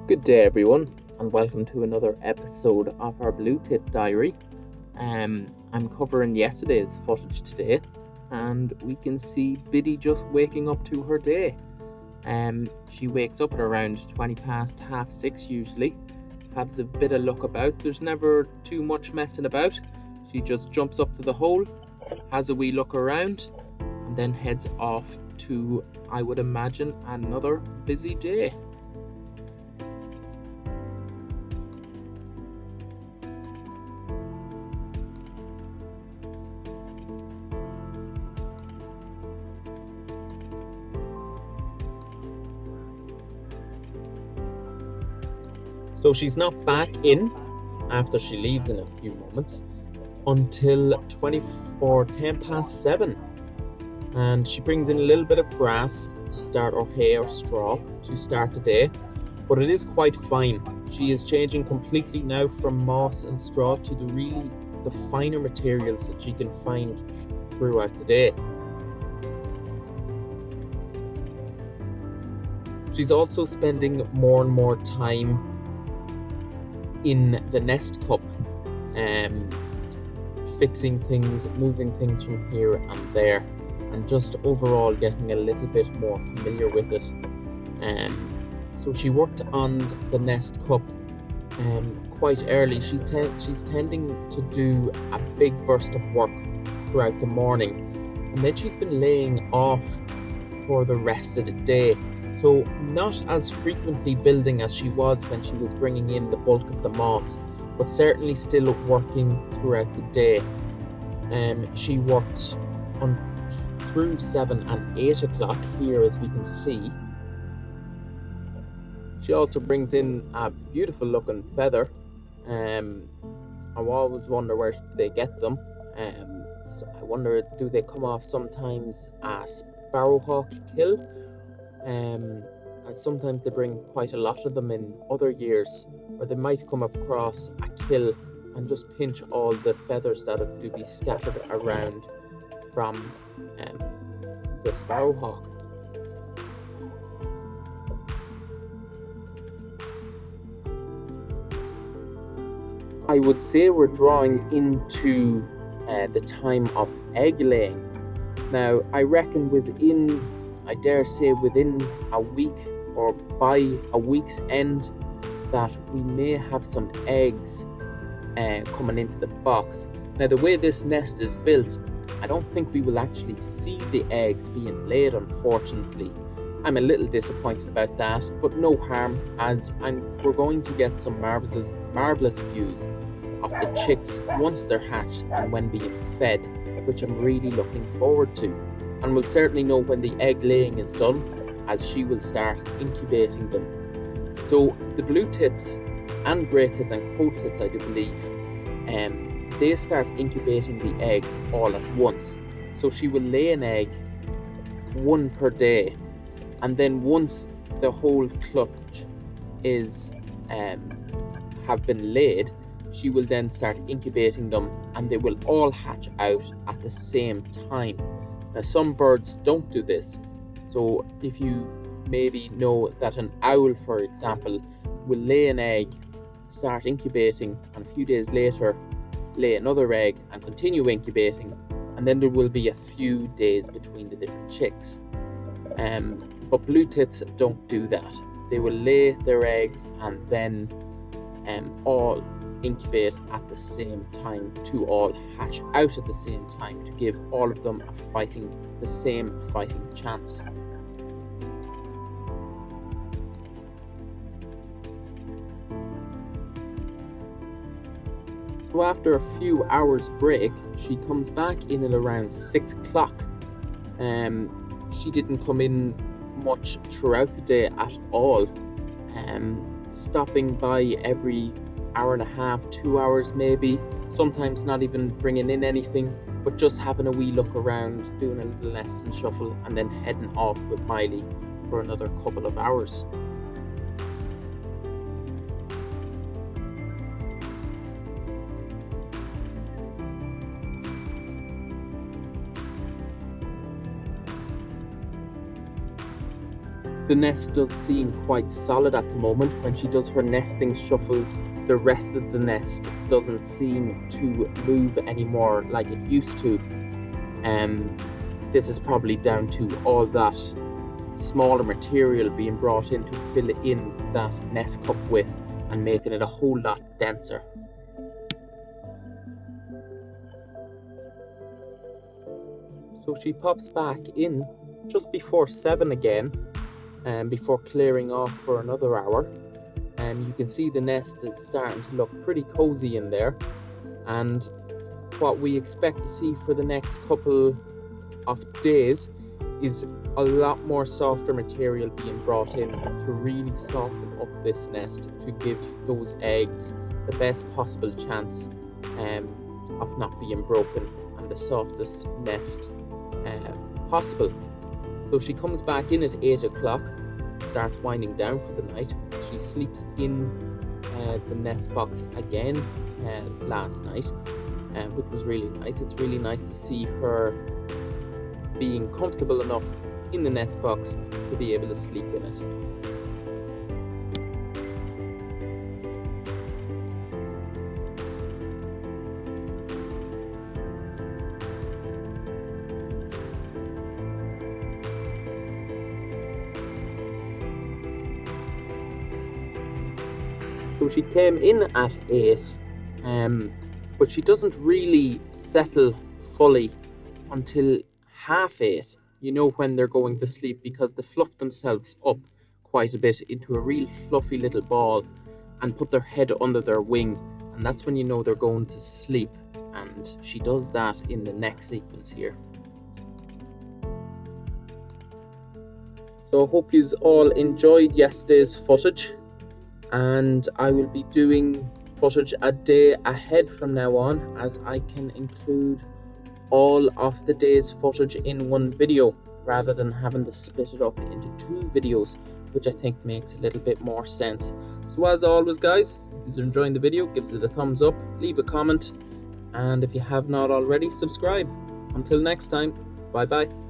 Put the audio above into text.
Good day, everyone, and welcome to another episode of our Blue Tit Diary. I'm covering yesterday's footage today, and we can see Biddy just waking up to her day. She wakes up at around 20 past half 6 usually, has a bit of luck about. There's never too much messing about. She just jumps up to the hole, has a wee look around, and then heads off to, I would imagine, another busy day. So she's not back in after she leaves in a few moments until 10 past 7. And she brings in a little bit of grass to start, or hay or straw to start the day. But it is quite fine. She is changing completely now from moss and straw to the finer materials that she can find throughout the day. She's also spending more and more time in the nest cup, fixing things, moving things from here and there, and just overall getting a little bit more familiar with it. So she worked on the nest cup quite early. She's tending to do a big burst of work throughout the morning, and then she's been laying off for the rest of the day. So not as frequently building as she was when she was bringing in the bulk of the moss, but certainly still working throughout the day. She worked through 7 and 8 o'clock here, as we can see. She also brings in a beautiful looking feather. I always wonder where they get them. So I wonder, do they come off sometimes a sparrowhawk kill? And sometimes they bring quite a lot of them in other years, or they might come across a kill and just pinch all the feathers that have to be scattered around from the sparrowhawk. I would say we're drawing into the time of egg laying. Now, I reckon within a week or by a week's end that we may have some eggs coming into the box. Now, the way this nest is built, I don't think we will actually see the eggs being laid, unfortunately. I'm a little disappointed about that, but no harm, as we're going to get some marvellous views of the chicks once they're hatched and when being fed, which I'm really looking forward to. And we'll certainly know when the egg laying is done, as she will start incubating them. So the blue tits and grey tits and coat tits, I do believe, they start incubating the eggs all at once. So she will lay an egg, one per day, and then once the whole clutch is have been laid, she will then start incubating them, and they will all hatch out at the same time. Now, some birds don't do this. So if you maybe know that an owl, for example, will lay an egg, start incubating, and a few days later lay another egg and continue incubating, and then there will be a few days between the different chicks. But blue tits don't do that. They will lay their eggs and then all incubate at the same time to all hatch out at the same time, to give all of them the same fighting chance. So after a few hours break, she comes back in at around 6 o'clock. She didn't come in much throughout the day at all, stopping by every hour and a half, 2 hours maybe, sometimes not even bringing in anything, but just having a wee look around, doing a little nest and shuffle, and then heading off with Miley for another couple of hours. The nest does seem quite solid at the moment. When she does her nesting shuffles, the rest of the nest doesn't seem to move anymore like it used to. This is probably down to all that smaller material being brought in to fill in that nest cup with and making it a whole lot denser. So she pops back in just before 7 again, and before clearing off for another hour. And you can see the nest is starting to look pretty cozy in there, and what we expect to see for the next couple of days is a lot more softer material being brought in to really soften up this nest, to give those eggs the best possible chance of not being broken, and the softest nest possible. So she comes back in at 8 o'clock, starts winding down for the night. She sleeps in the nest box again last night, which was really nice. It's really nice to see her being comfortable enough in the nest box to be able to sleep in it. So she came in at 8, but she doesn't really settle fully until 8:30, you know, when they're going to sleep, because they fluff themselves up quite a bit into a real fluffy little ball and put their head under their wing, and that's when you know they're going to sleep. And she does that in the next sequence here. So I hope you all enjoyed yesterday's footage, and I will be doing footage a day ahead from now on, as I can include all of the day's footage in one video rather than having to split it up into 2 videos, which I think makes a little bit more sense. So as always guys, if you're enjoying the video, give it a thumbs up, leave a comment, and if you have not already, subscribe. Until next time, bye bye.